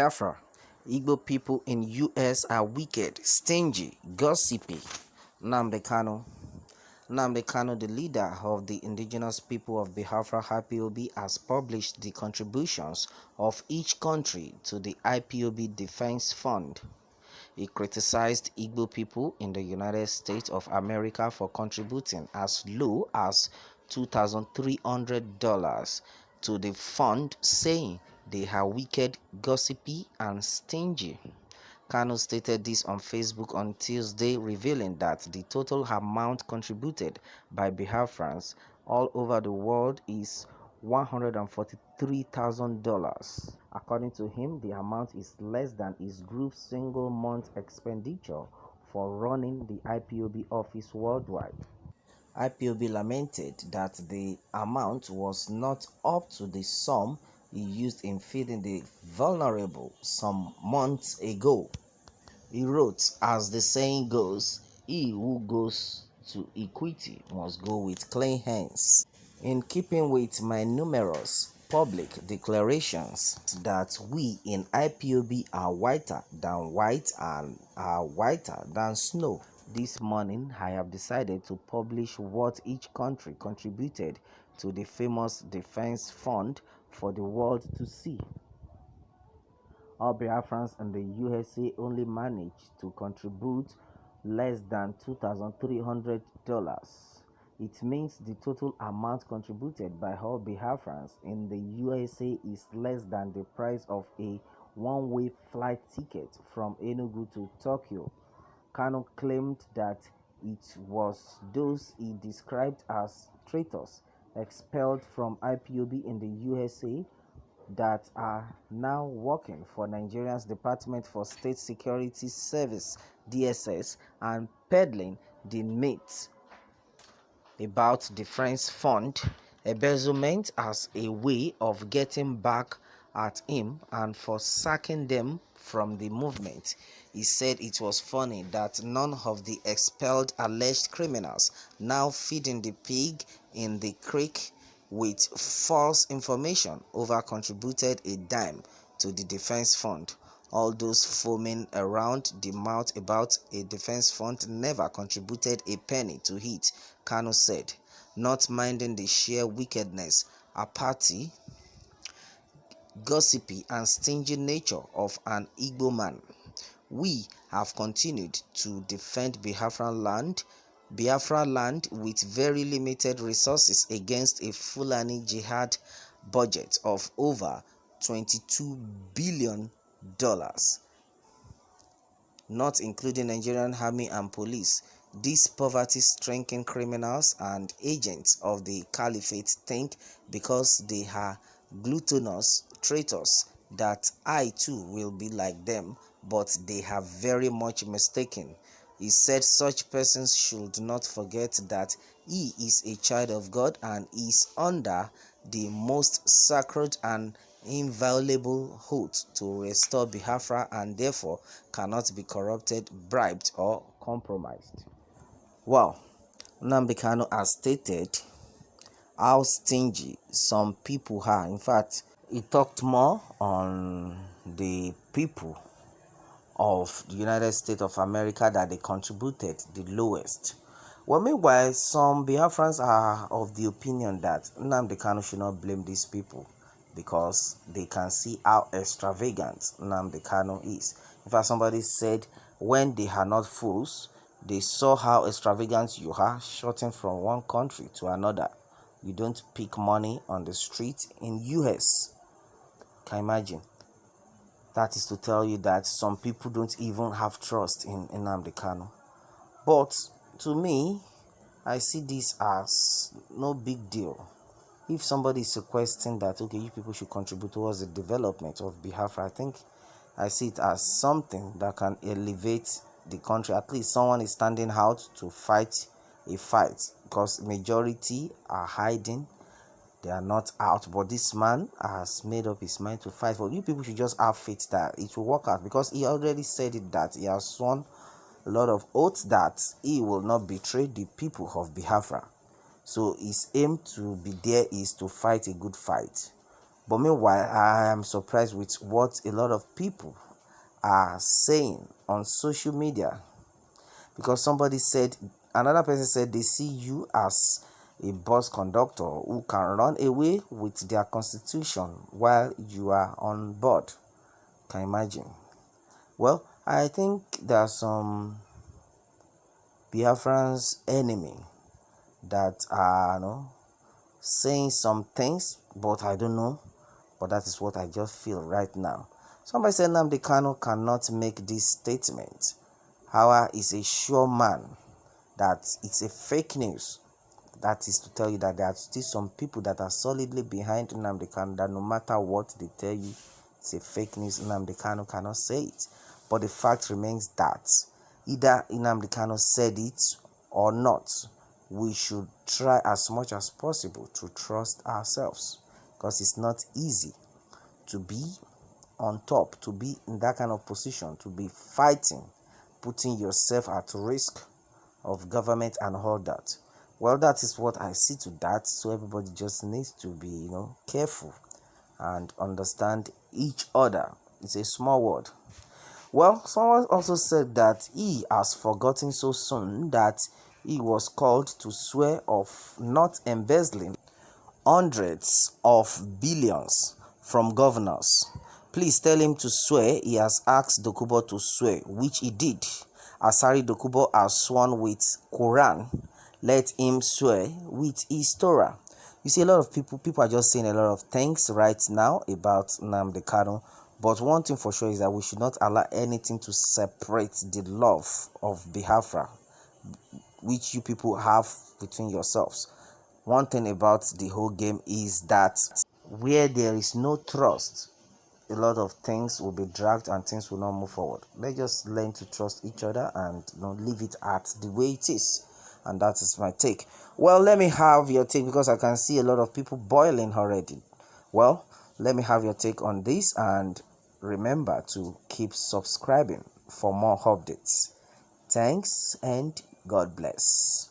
Biafra. Igbo people in US are wicked, stingy, gossipy. NNAMDI KANU. NNAMDI KANU, the leader of the indigenous people of Biafra IPOB, has published the contributions of each country to the IPOB Defense Fund. He criticized Igbo people in the United States of America for contributing as low as $2,300 to the fund, saying they are wicked, gossipy, and stingy. KANU stated this on Facebook on Tuesday, revealing that the total amount contributed by Biafrans all over the world is $143,000. According to him, the amount is less than his group's single month expenditure for running the IPOB office worldwide. IPOB lamented that the amount was not up to the sum he used in feeding the vulnerable some months ago. He wrote, "As the saying goes, he who goes to equity must go with clean hands." In keeping with my numerous public declarations that we in IPOB are whiter than white and are whiter than snow, this morning I have decided to publish what each country contributed to the famous defense fund for the world to see. All Biafrans in the USA only managed to contribute less than $2,300. It means the total amount contributed by all Biafrans in the USA is less than the price of a one-way flight ticket from Enugu to Tokyo. KANU claimed that it was those he described as traitors expelled from IPOB in the USA that are now working for Nigeria's Department for State Security Service (DSS) and peddling the myth about defense fund embezzlement as a way of getting back at him and for sacking them from the movement. He said it was funny that none of the expelled alleged criminals now feeding the pig in the creek with false information over contributed a dime to the defense fund. All those foaming around the mouth about a defense fund never contributed a penny to it, KANU said, not minding the sheer wickedness, apathy, gossipy, and stingy nature of an Igbo man. We have continued to defend Biafra land with very limited resources against a Fulani jihad budget of over $22 billion, not including Nigerian army and police. These poverty-stricken criminals and agents of the caliphate think because they are gluttonous traitors that I too will be like them, but they are very much mistaken. He said such persons should not forget that he is a child of God and is under the most sacred and inviolable oath to restore Biafra and therefore cannot be corrupted, bribed, or compromised. Well, NNAMDI KANU has stated how stingy some people are. In fact, he talked more on the people of the United States of America that they contributed the lowest. Well, meanwhile, some Biafrans are of the opinion that NNAMDI KANU should not blame these people because they can see how extravagant NNAMDI KANU is. In fact, somebody said when they are not fools, they saw how extravagant you are, shooting from one country to another. You don't pick money on the street in US. Can you imagine? That is to tell you that some people don't even have trust in NNAMDI KANU. But to me, I see this as no big deal. If somebody is requesting that, okay, you people should contribute towards the development of Biafra, I think I see it as something that can elevate the country. At least someone is standing out to fight a fight, because majority are hiding. They are not out, but this man has made up his mind to fight. But you people should just have faith that it will work out, because he already said it, that he has sworn a lot of oaths that he will not betray the people of Biafra. So his aim to be there is to fight a good fight. But meanwhile, I am surprised with what a lot of people are saying on social media, because another person said they see you as a bus conductor who can run away with their constitution while you are on board. Can you imagine? Well, I think there are some Biafran's enemy that are saying some things, but I don't know. But that is what I just feel right now. Somebody said NNAMDI KANU cannot make this statement. However, is a sure man that it's a fake news. That is to tell you that there are still some people that are solidly behind NNAMDI KANU, that no matter what they tell you, it's a fake news. NNAMDI KANU cannot say it. But the fact remains that either NNAMDI KANU said it or not, we should try as much as possible to trust ourselves, because it's not easy to be on top, to be in that kind of position, to be fighting, putting yourself at risk of government and all that. Well, that is what I see to that. So everybody just needs to be careful and understand each other. It's a small word. Well, someone also said that he has forgotten so soon that he was called to swear of not embezzling hundreds of billions from governors. Please tell him to swear. He has asked Dokubo to swear, which he did. Asari Dokubo has sworn with Quran. Let him swear with his Torah. You see, a lot of people are just saying a lot of things right now about NNAMDI KANU. But one thing for sure is that we should not allow anything to separate the love of Biafra, which you people have between yourselves. One thing about the whole game is that where there is no trust, a lot of things will be dragged and things will not move forward. Let's just learn to trust each other and leave it at the way it is. And that is my take. Well, let me have your take, because I can see a lot of people boiling already. Well, let me have your take on this, and remember to keep subscribing for more updates. Thanks and God bless.